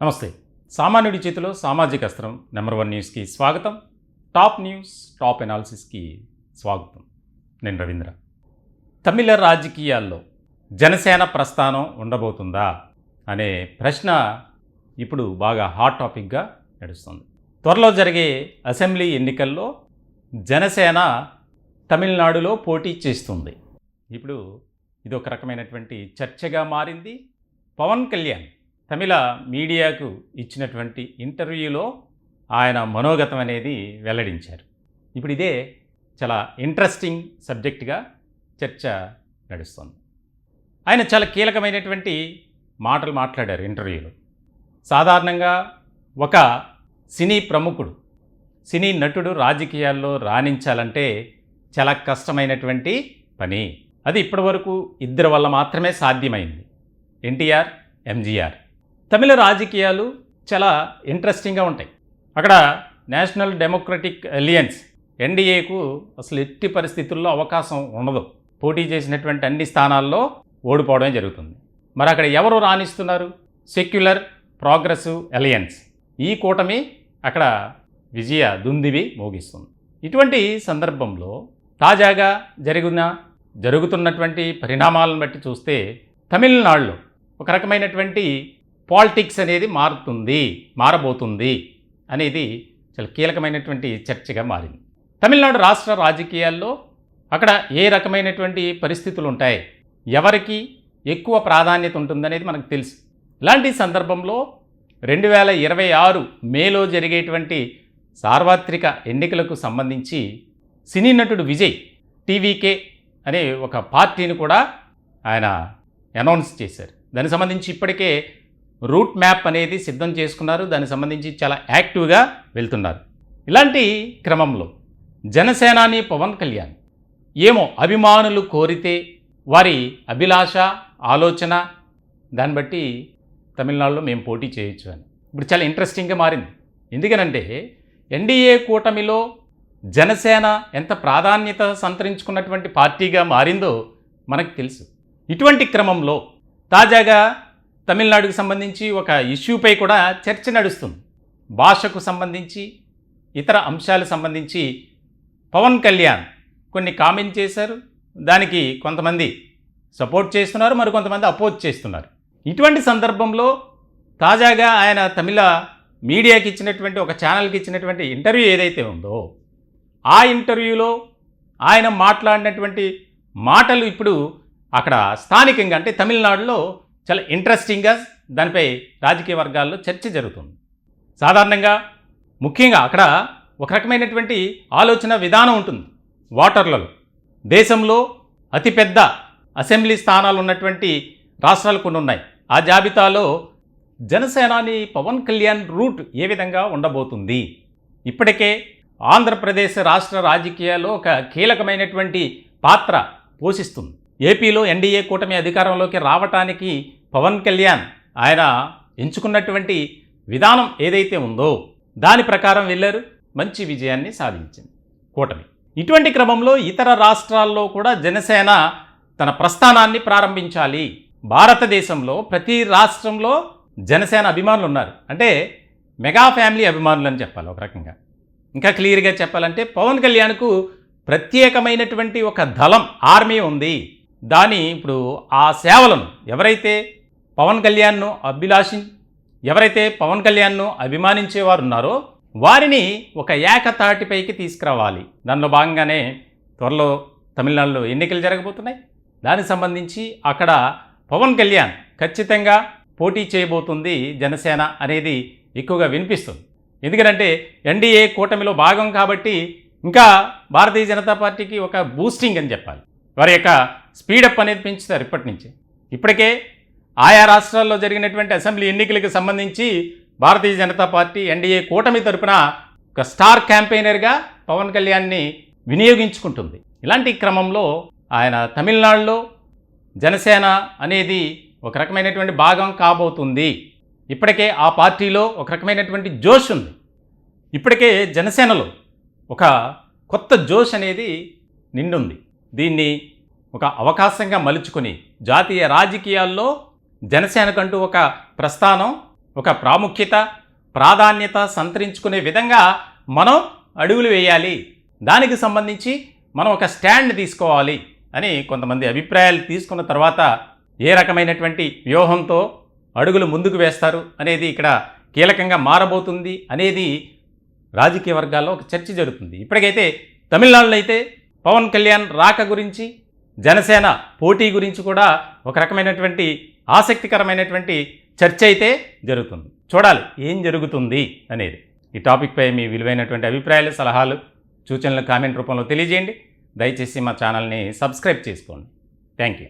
నమస్తే. సామాన్యుడి చేతిలో సామాజిక అస్త్రం నెంబర్ 1 న్యూస్కి స్వాగతం. టాప్ న్యూస్, టాప్ ఎనాలిసిస్కి స్వాగతం. నేను రవీంద్ర. తమిళ రాజకీయాల్లో జనసేన ప్రస్థానం ఉండబోతుందా అనే ప్రశ్న ఇప్పుడు బాగా హాట్ టాపిక్గా నడుస్తుంది. త్వరలో జరిగే అసెంబ్లీ ఎన్నికల్లో జనసేన తమిళనాడులో పోటీ చేస్తుంది. ఇప్పుడు ఇది ఒక రకమైనటువంటి చర్చగా మారింది. పవన్ కళ్యాణ్ తమిళ మీడియాకు ఇచ్చినటువంటి ఇంటర్వ్యూలో ఆయన మనోగతం అనేది వెల్లడించారు. ఇప్పుడు ఇదే చాలా ఇంట్రెస్టింగ్ సబ్జెక్టుగా చర్చ నడుస్తుంది. ఆయన చాలా కీలకమైనటువంటి మాటలు మాట్లాడారు ఇంటర్వ్యూలో. సాధారణంగా ఒక సినీ ప్రముఖుడు, సినీ నటుడు రాజకీయాల్లో రాణించాలంటే చాలా కష్టమైనటువంటి పని. అది ఇప్పటివరకు ఇద్దరి వల్ల మాత్రమే సాధ్యమైంది, ఎన్టీఆర్, ఎంజీఆర్. తమిళ రాజకీయాలు చాలా ఇంట్రెస్టింగ్గా ఉంటాయి. అక్కడ నేషనల్ డెమోక్రటిక్ అలయన్స్ ఎన్డీఏకు అసలు ఎట్టి పరిస్థితుల్లో అవకాశం ఉండదు. పోటీ చేసినటువంటి అన్ని స్థానాల్లో ఓడిపోవడమే జరుగుతుంది. మరి అక్కడ ఎవరు రాణిస్తున్నారు? Secular progressive alliance. ఈ కూటమి అక్కడ విజయ దుందివి మోగిస్తుంది. ఇటువంటి సందర్భంలో తాజాగా జరుగుతున్నటువంటి పరిణామాలను బట్టి చూస్తే తమిళనాడులో ఒక రకమైనటువంటి పాలిటిక్స్ అనేది మారబోతుంది అనేది చాలా కీలకమైనటువంటి చర్చగా మారింది. తమిళనాడు రాష్ట్ర రాజకీయాల్లో అక్కడ ఏ రకమైనటువంటి పరిస్థితులు ఉంటాయి, ఎవరికి ఎక్కువ ప్రాధాన్యత ఉంటుందనేది మనకు తెలుసు. ఇలాంటి సందర్భంలో 2026 మేలో జరిగేటువంటి సార్వత్రిక ఎన్నికలకు సంబంధించి సినీ నటుడు విజయ్ టీవీకే అనే ఒక పార్టీని కూడా ఆయన అనౌన్స్ చేశారు. దానికి సంబంధించి ఇప్పటికే రూట్ మ్యాప్ అనేది సిద్ధం చేసుకున్నారు. దానికి సంబంధించి చాలా యాక్టివ్గా వెళ్తున్నారు. ఇలాంటి క్రమంలో జనసేనాని పవన్ కళ్యాణ్ ఏమో అభిమానులు కోరితే వారి అభిలాష, ఆలోచన దాన్ని బట్టి తమిళనాడులో మేము పోటీ చేయొచ్చు అని ఇప్పుడు చాలా ఇంట్రెస్టింగ్గా మారింది. ఎందుకనంటే ఎన్డీఏ కూటమిలో జనసేన ఎంత ప్రాధాన్యత సంతరించుకున్నటువంటి పార్టీగా మారిందో మనకు తెలుసు. ఇటువంటి క్రమంలో తాజాగా తమిళనాడుకు సంబంధించి ఒక ఇష్యూపై కూడా చర్చ నడుస్తుంది. భాషకు సంబంధించి, ఇతర అంశాలకు సంబంధించి పవన్ కళ్యాణ్ కొన్ని కామెంట్ చేశారు. దానికి కొంతమంది సపోర్ట్ చేస్తున్నారు, మరి కొంతమంది అపోజ్ చేస్తున్నారు. ఇటువంటి సందర్భంలో తాజాగా ఆయన తమిళ మీడియాకి ఇచ్చినటువంటి ఒక ఛానల్కి ఇచ్చినటువంటి ఇంటర్వ్యూ ఏదైతే ఉందో ఆ ఇంటర్వ్యూలో ఆయన మాట్లాడినటువంటి మాటలు ఇప్పుడు అక్కడ స్థానికంగా అంటే తమిళనాడులో చాలా ఇంట్రెస్టింగ్గా దానిపై రాజకీయ వర్గాల్లో చర్చ జరుగుతుంది. సాధారణంగా ముఖ్యంగా అక్కడ ఒక రకమైనటువంటి ఆలోచన విధానం ఉంటుంది. ఓటర్లలో దేశంలో అతిపెద్ద అసెంబ్లీ స్థానాలు ఉన్నటువంటి రాష్ట్రాలు కొన్ని ఉన్నాయి. ఆ జాబితాలో జనసేనాని పవన్ కళ్యాణ్ రూట్ ఏ విధంగా ఉండబోతుంది? ఇప్పటికే ఆంధ్రప్రదేశ్ రాష్ట్ర రాజకీయాల్లో ఒక కీలకమైనటువంటి పాత్ర పోషిస్తుంది. ఏపీలో ఎన్డీఏ కూటమి అధికారంలోకి రావటానికి పవన్ కళ్యాణ్ ఆయన ఎంచుకున్నటువంటి విధానం ఏదైతే ఉందో దాని ప్రకారం వెళ్ళారు. మంచి విజయాన్ని సాధించింది కూటమి. ఇటువంటి క్రమంలో ఇతర రాష్ట్రాల్లో కూడా జనసేన తన ప్రస్థానాన్ని ప్రారంభించాలి. భారతదేశంలో ప్రతి రాష్ట్రంలో జనసేన అభిమానులు ఉన్నారు. అంటే మెగా ఫ్యామిలీ అభిమానులు అని చెప్పాలి ఒక రకంగా. ఇంకా క్లియర్గా చెప్పాలంటే పవన్ కళ్యాణ్కు ప్రత్యేకమైనటువంటి ఒక దళం, ఆర్మీ ఉంది. దాని ఇప్పుడు ఆ సేవలను ఎవరైతే పవన్ కళ్యాణ్ను ఎవరైతే పవన్ కళ్యాణ్ను అభిమానించేవారు ఉన్నారో వారిని ఒక ఏకతాటిపైకి తీసుకురావాలి. దానిలో భాగంగానే త్వరలో తమిళనాడులో ఎన్నికలు జరగబోతున్నాయి. దానికి సంబంధించి అక్కడ పవన్ కళ్యాణ్ ఖచ్చితంగా పోటీ చేయబోతుంది జనసేన అనేది ఎక్కువగా వినిపిస్తుంది. ఎందుకంటే ఎన్డీఏ కూటమిలో భాగం కాబట్టి ఇంకా భారతీయ జనతా పార్టీకి ఒక బూస్టింగ్ అని చెప్పాలి. వారి యొక్క స్పీడప్ అనేది పెంచుతారు ఇప్పటి నుంచి. ఇప్పటికే ఆయా రాష్ట్రాల్లో జరిగినటువంటి అసెంబ్లీ ఎన్నికలకు సంబంధించి భారతీయ జనతా పార్టీ ఎన్డీఏ కూటమి తరపున ఒక స్టార్ క్యాంపెయినర్గా పవన్ కళ్యాణ్ని వినియోగించుకుంటుంది. ఇలాంటి క్రమంలో ఆయన తమిళనాడులో జనసేన అనేది ఒక రకమైనటువంటి భాగం కాబోతుంది. ఇప్పటికే ఆ పార్టీలో ఒక రకమైనటువంటి జోష్ ఉంది. ఇప్పటికే జనసేనలో ఒక కొత్త జోష్ అనేది నిండుంది. దీన్ని ఒక అవకాశంగా మలుచుకొని జాతీయ రాజకీయాల్లో జనసేనకంటూ ఒక ప్రస్థానం ఒక ప్రాముఖ్యత ప్రాధాన్యత సంతరించుకునే విధంగా మనం అడుగులు వేయాలి, దానికి సంబంధించి మనం ఒక స్టాండ్ తీసుకోవాలి అని కొంతమంది అభిప్రాయాలు తీసుకున్న తర్వాత ఏ రకమైనటువంటి వ్యూహంతో అడుగులు ముందుకు వేస్తారు అనేది ఇక్కడ కీలకంగా మారబోతుంది అనేది రాజకీయ వర్గాల్లో ఒక చర్చ జరుగుతుంది. ఇప్పటికైతే తమిళనాడులో అయితే పవన్ కళ్యాణ్ రాక గురించి, జనసేన పోటీ గురించి కూడా ఒక రకమైనటువంటి ఆసక్తికరమైనటువంటి చర్చ అయితే జరుగుతుంది. చూడాలి ఏం జరుగుతుంది అనేది. ఈ టాపిక్పై మీ విలువైనటువంటి అభిప్రాయాలు, సలహాలు, సూచనలు కామెంట్ రూపంలో తెలియజేయండి. దయచేసి మా ఛానల్ని సబ్స్క్రైబ్ చేసుకోండి. Thank you.